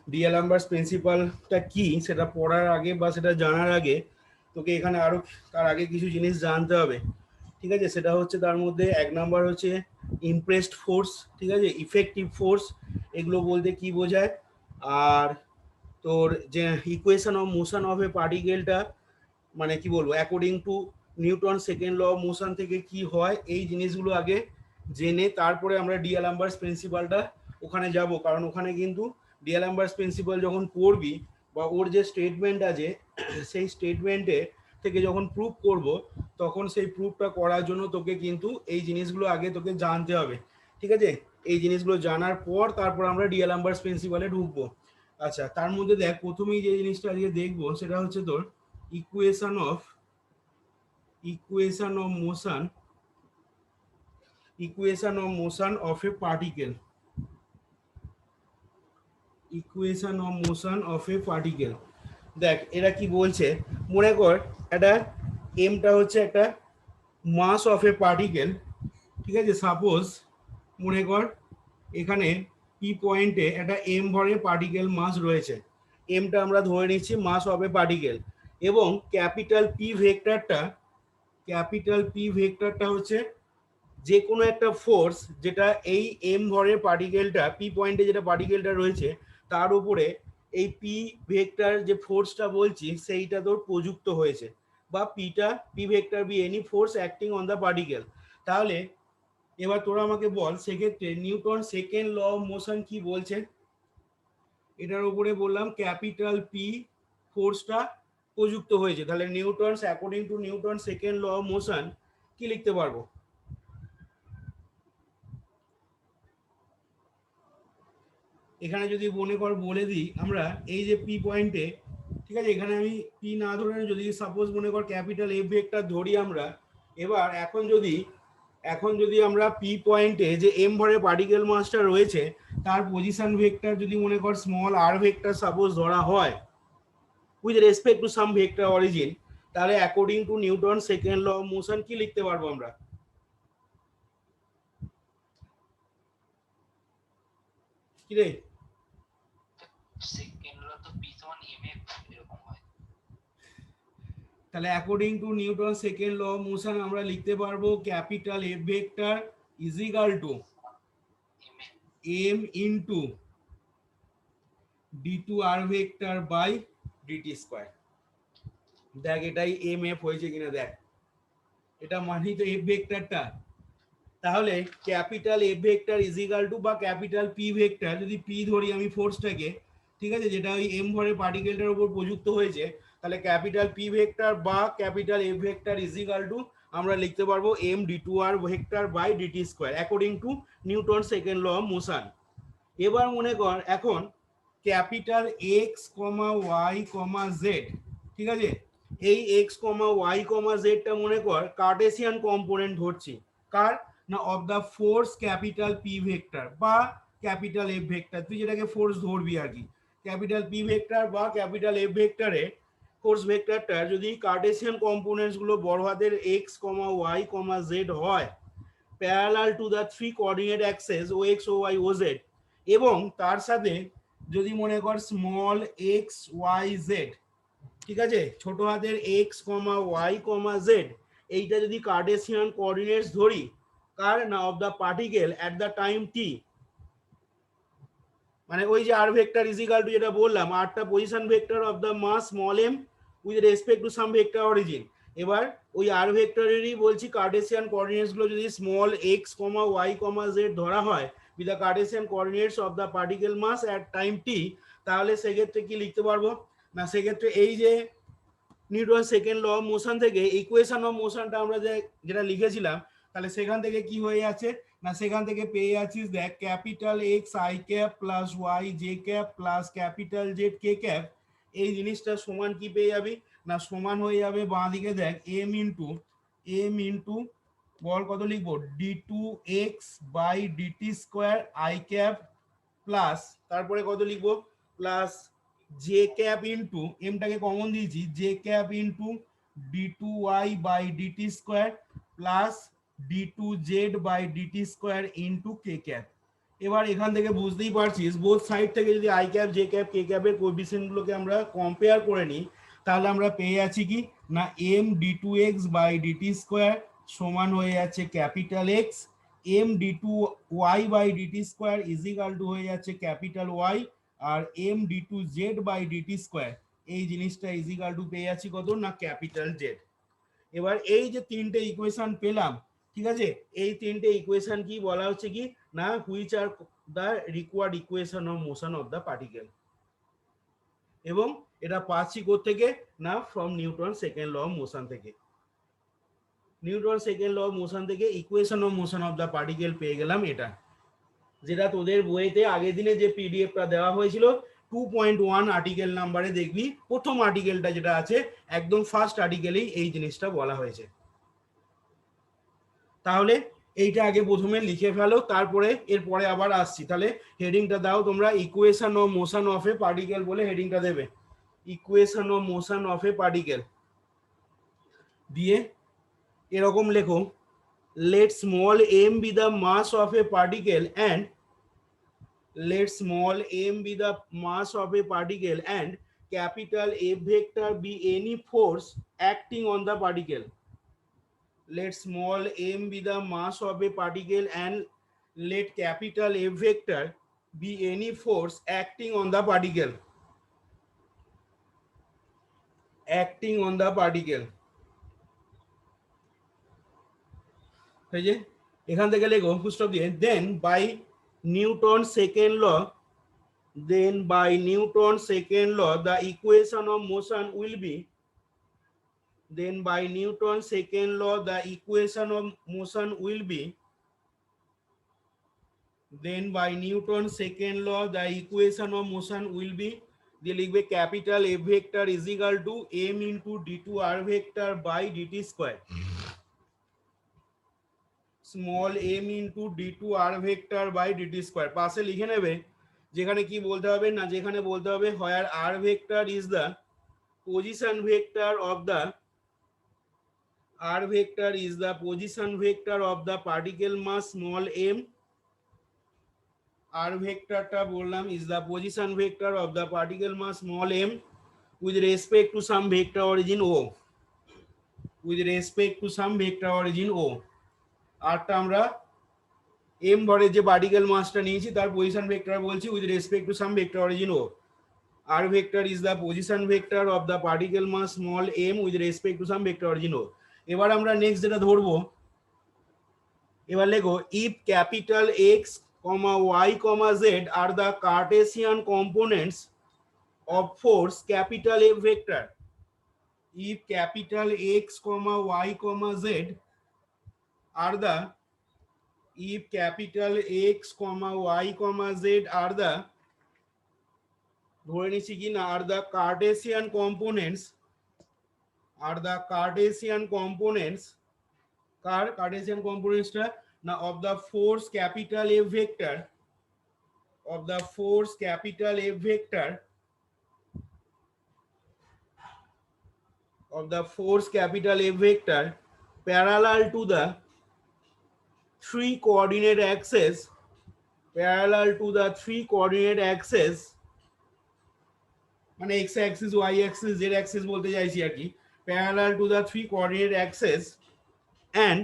ডিএলএমবার্স প্রিন্সিপালটা কি সেটা পড়ার আগে বা সেটা জানার আগে তোকে এখানে আরো তার আগে কিছু জিনিস জানতে হবে। ঠিক আছে, সেটা হচ্ছে তার মধ্যে এক নাম্বার হচ্ছে ইমপ্রেসড ফোর্স, ঠিক আছে, ইফেক্টিভ ফোর্স, এগুলো বলতে কি বোঝায়। আর তোর যে equation of motion of a পার্টিকেলটা মানে কি বলবো, according to Newton second law of motion থেকে কি হয়, এই জিনিসগুলো আগে জেনে তারপরে আমরা ডিএলএমবার্স প্রিন্সিপালটা ওখানে যাব। কারণ ওখানে কিন্তু ডিএলএমবার্স প্রিন্সিপাল যখন পড়বি বা ওর যে স্টেটমেন্ট আছে সেই স্টেটমেন্টে থেকে যখন প্রুফ করব, তখন সেই প্রুফটা করার জন্য তোকে কিন্তু এই জিনিসগুলো আগে তোকে জানতে হবে। ঠিক আছে, এই জিনিসগুলো জানার পর তারপর আমরা ডিএলএমবার্স প্রিন্সিপালে ঢুকবো। আচ্ছা, তার মধ্যে দেখ প্রথমেই যে জিনিসটা আজকে দেখবো সেটা হচ্ছে তোর equation of motion of A particle. Equation of motion of A particle, দেখ এরা কি বলছে। মনে কর একটা এমটা হচ্ছে একটা মাস অফ এ পার্টিকেল। ঠিক আছে, সাপোজ মনে কর এখানে পি পয়েন্টে একটা এম ভরের পার্টিকেল মাস রয়েছে, এমটা আমরা ধরে নিচ্ছি মাস অফ এ পার্টিকেল। এবং ক্যাপিটাল পি ভেক্টরটা হচ্ছে যে কোনো একটা ফোর্স যেটা এই এম ভরের পার্টিকেলটা পি পয়েন্টে যেটা পার্টিকেলটা রয়েছে তার উপরে এই পি ভেক্টর যে ফোর্সটা বলছি সেইটা তোর প্রযুক্ত হয়েছে, বা P vector be any force acting on the particle. তাহলে এবার তোরা আমাকে বল সেক্ষেত্রে Newton second law of motion কি বলছে। এটার উপরে বললাম ক্যাপিটাল পি ফোর্সটা প্রযুক্ত হয়েছে, তাহলে Newton's according to Newton second law of motion কি লিখতে পারবো। এখানে যদি মনে কর বলে দিই আমরা এই যে পি পয়েন্টে, ঠিক আছে, এখানে আমি পি না ধরে যদি সাপোজ মনে কর ক্যাপিটাল এফ ভেক্টর ধরি আমরা। এবার এখন যদি আমরা পি পয়েন্টে যে এম ভরে পার্টিকেল মাসটা রয়েছে তার পজিশন ভেক্টর যদি মনে কর স্মল আর ভেক্টর সাপোজ ধরা হয় with respect to some vector origin, তাহলে according to Newton second law of motion কি লিখতে পারবো আমরা। কি রে, সেকেন্ড ল তো পি সমান এম এফ এরকম হয়। তাহলে according to Newton second law of motion আমরা লিখতে পারবো capital F vector is equal to M into D two R vector by DT square. দেখ এটাই এম এফ হয়েছে কিনা দেখ, এটা মানি তো এফ ভেক্টরটা। তাহলে capital F vector is equal two বা ক্যাপিটাল পি ভেক্টর, যদি পি ধরি আমি ফোর্সটাকে, ঠিক আছে, যেটা ওই এম ভরের পার্টিকেলটার উপর প্রযুক্ত হয়েছে, তাহলে ক্যাপিটাল পি ভেক্টর বা capital F vector is equal to আমরা লিখতে পারবো M D two R vector by DT square according to Newton second law of motion. এবার মনে কর এখন capital X comma Y comma Z, ঠিক আছে, এই এক্স কমা ওয়াই কমা জেডটা মনে কর কার্টেসিয়ান কম্পোনেন্ট ধরছি। কার না, of the force capital P vector বা ক্যাপিটাল এফ ভেক্টর, তুই যেটাকে ফোর্স ধরবি আর কি। ক্যাপিটাল পি ভেক্টর বা ক্যাপিটাল এফ ভেক্টরে ফোর্স ভেক্টরটা যদি কার্টেসিয়ান কম্পোনেন্টস গুলো বড় হাতের x comma Y comma Z হয়, parallel to the three coordinate axes O X O Y O Z, এবং তার সাথে যদি মনে কর স্মল এক্স ওয়াই জেড, ঠিক আছে, ছোট হাতের x comma Y comma z, এইটা যদি কার্টেসিয়ান কোঅর্ডিনেটস ধরি কার না, of the particle at the time t, মানে ওই যে r vector is equal to যেটা বললাম আরটা position vector of the mass small m with respect to some vector origin. এবার ওই আর ভেক্টরেরই বলছি কার্টেসিয়ান কোঅর্ডিনেটস গুলো যদি small x comma Y comma z ধরা হয় with the Cartesian coordinates of the particle mass at time T, তাহলে সেক্ষেত্রে কি লিখতে পারবো না, সেক্ষেত্রে এই যে Newton second law of motion থেকে ইকুয়েশন অফ মোশনটা আমরা যেটা লিখেছিলাম, তাহলে সেখান থেকে কি হয়ে যাচ্ছে না, সেখান থেকে পেয়ে যাচ্ছিস দেখ capital x I cap plus Y J cap plus capital Z K cap, এই জিনিসটা সমান কি পেয়ে যাবি না, সমান হয়ে যাবে বাঁ দিকে দেখ এম ইন্টু বল কত লিখবো d two x by DT square i cap plus তারপরে কত লিখবো প্লাস জে ক্যাপ ইন্টু এমটাকে কমন দিয়েছি j cap into D two Y by DT square plus d two Z by DT square into k cap. এবার এখান থেকে বুঝতেই পারছিস বোথ সাইড থেকে যদি i cap j cap k ক্যাপের কোএফিসিয়েন্টগুলোকে আমরা কম্পেয়ার করে নিই, তাহলে আমরা পেয়ে যাচ্ছি কি না M D two x by DT square সমান হয়ে যাচ্ছে capital x, M D two Y by DT square equal to হয়ে যাচ্ছে ক্যাপিটাল ওয়াই, আর M D two Z by DT square এই জিনিসটা ইজিক্যাল টু পেয়ে যাচ্ছি কত না ক্যাপিটাল জেড। এবার এই যে তিনটে ইকুয়েশন পেলাম, ঠিক আছে, এই তিনটে ইকুয়েশন কি বলা হচ্ছে কি না which are the required equation of motion of the particle, এবং এটা পাচ্ছি থেকে না from Newton second law of motion থেকে। Newton second law of motion থেকে equation of motion of the particle পেয়ে গেলাম এটা, যেটা তোদের বইতে আগের দিনে যে পিডিএফটা দেওয়া হয়েছিল 2.1 আর্টিকেল নাম্বারে দেখবি প্রথম আর্টিকেলটা যেটা আছে একদম ফার্স্ট আর্টিকেলেই এই জিনিসটা বলা হয়েছে। তাহলে এইটা আগে প্রথমে লিখে ফেলো, তারপরে এরপরে আবার আসছি। তাহলে হেডিংটা দাও তোমরা, equation of motion of A particle বলে হেডিংটা দেবে, equation of motion of A particle দিয়ে এরকম লেখো, let small m be the mass of a particle and let small m be the mass of a particle and capital F vector be any force acting on the particle. Let small m be the mass of a particle and let capital F vector be any force acting on the particle. Acting on the particle. এখান থেকে লেখো full stop দিয়ে, then by Newton second law, then by Newton's second law the equation of motion will be, then by Newton's second law the equation of motion will be, then by Newton's second law the equation of motion will be, দিয়ে লিখবে capital F vector is equal to m into d2r vector by dt square, small m into d2r vector by dt square পাশে লিখে নেবে, যেখানে কি বলতে হবে না, যেখানে বলতে হবে where r vector is the position vector of the, r vector is the position vector of the particle mass small m, r vector টা বললাম is the position vector of the particle mass small m with respect to some vector origin o, with respect to some vector origin o, আরটা আমরা m ভরের যে particle মাসটা নিয়েছি তার position vector বলছি with respect to some vector origin o, r vector is the position vector of the particle mass small m with respect to some vector origin o। এবার আমরা নেক্সট যেটা ধরবো, এবার লেখো if capital X, y, z are the Cartesian components of force capital F vector, if capital X, y, z are the, if capital X, y, z are the, ধরে নিচ্ছি কি না are the Cartesian components, are the Cartesian components, car Cartesian components টা না of the force capital F vector, of the force capital F vector, of the force capital F vector parallel to the three coordinate axes, parallel to the three coordinate axes, মানে x axis, y axis, z axis বলতে চাইছি আর কি, parallel to the three coordinate axes and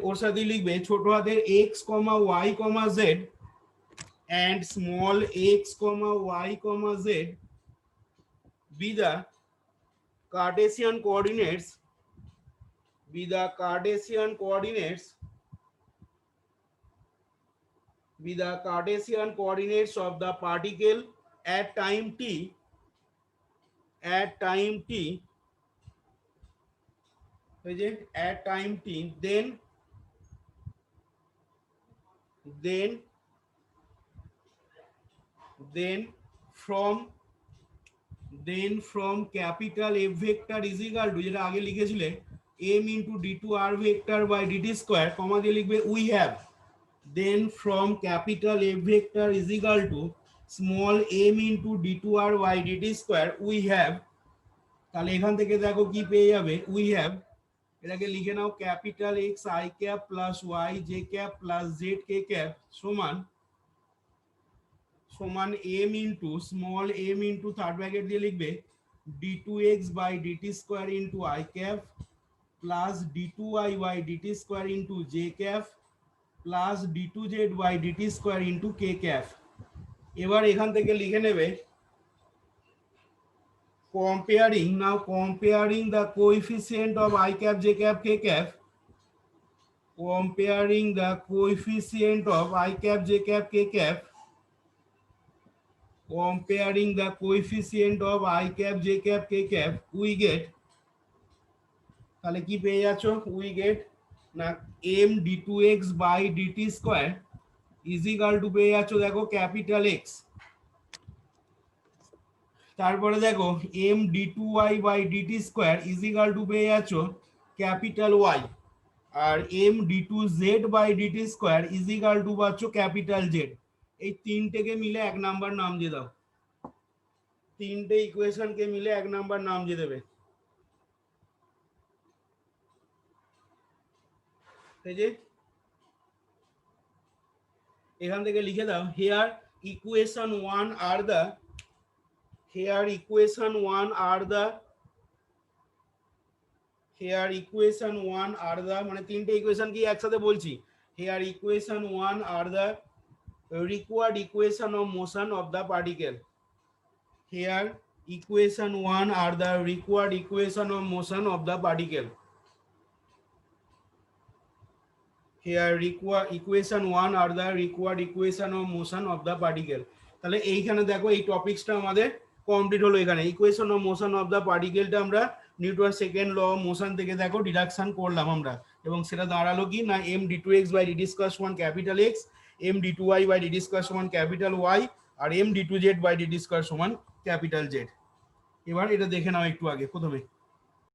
ওর সাথে লিখবে ছোট হাতের x, y, z and small x, y, z be the Cartesian coordinates, be the Cartesian coordinates, be the Cartesian coordinates of the particle at time t, at time t, at time t, then from capital F vector is equal to, যেটা আগে লিখেছিলে m into d2r vector by dt square, কমা দিয়ে লিখবে we have, then from capital F vector is equal to small m into d2r by dt square we have, তাহলে এখান থেকে দেখো কি পেয়ে যাবে we have এটাকে লিখে নাও capital x I cap plus Y J cap plus z K cap সমান সমান m into small m into third bracket দিয়ে লিখবে d two x by DT square into i cap plus d two Y by DT square into j cap plus d two Z by DT square into k cap. এবার এখান থেকে লিখে নেবে comparing the coefficient of I cap j cap k cap, comparing the coefficient of I cap j cap k cap, comparing the coefficient of I cap j cap k cap, we get তাহলে কি পেয়ে যাচ্ছ we get না m d2x by dt square is equal to পেয়ে যাচ্ছ দেখো capital x, তারপরে দেখো m d2y by dt square is equal to পেয়ে যাচ্ছ ক্যাপিটাল y, আর m d2z by dt square is equal to পাচ্ছ ক্যাপিটাল z। এই তিনটেকে মিলে এক নাম্বার নাম দিয়ে দাও, তিনটে ইকুয়েশনকে মিলে এক নাম্বার নাম দিয়ে দেবে। এই যে এখান থেকে লিখে দাও here equation 1 are the here equation 1 are the here equation 1 are the মানে তিনটে ইকুয়েশন কি একসাথে বলছি, here equation 1 are the required equation of motion of the particle, here equation 1 are the required equation of motion of the particle, here required equation 1 are the required equation of motion of the particle। তাহলে এইখানে দেখো এই টপিকসটা আমাদের complete হলো। এখানে equation of motion of the পার্টিকেলটা আমরা Newton second law of motion থেকে দেখো ডিডাকশন করলাম আমরা, এবং সেটা দাঁড়ালো কি না M D two x by dd square সমান capital x, M D two Y by dd square সমান ক্যাপিটাল ওয়াই, আর M D two Z by dd square সমান ক্যাপিটাল জেড। এবার এটা দেখে নাও একটু আগে প্রথমে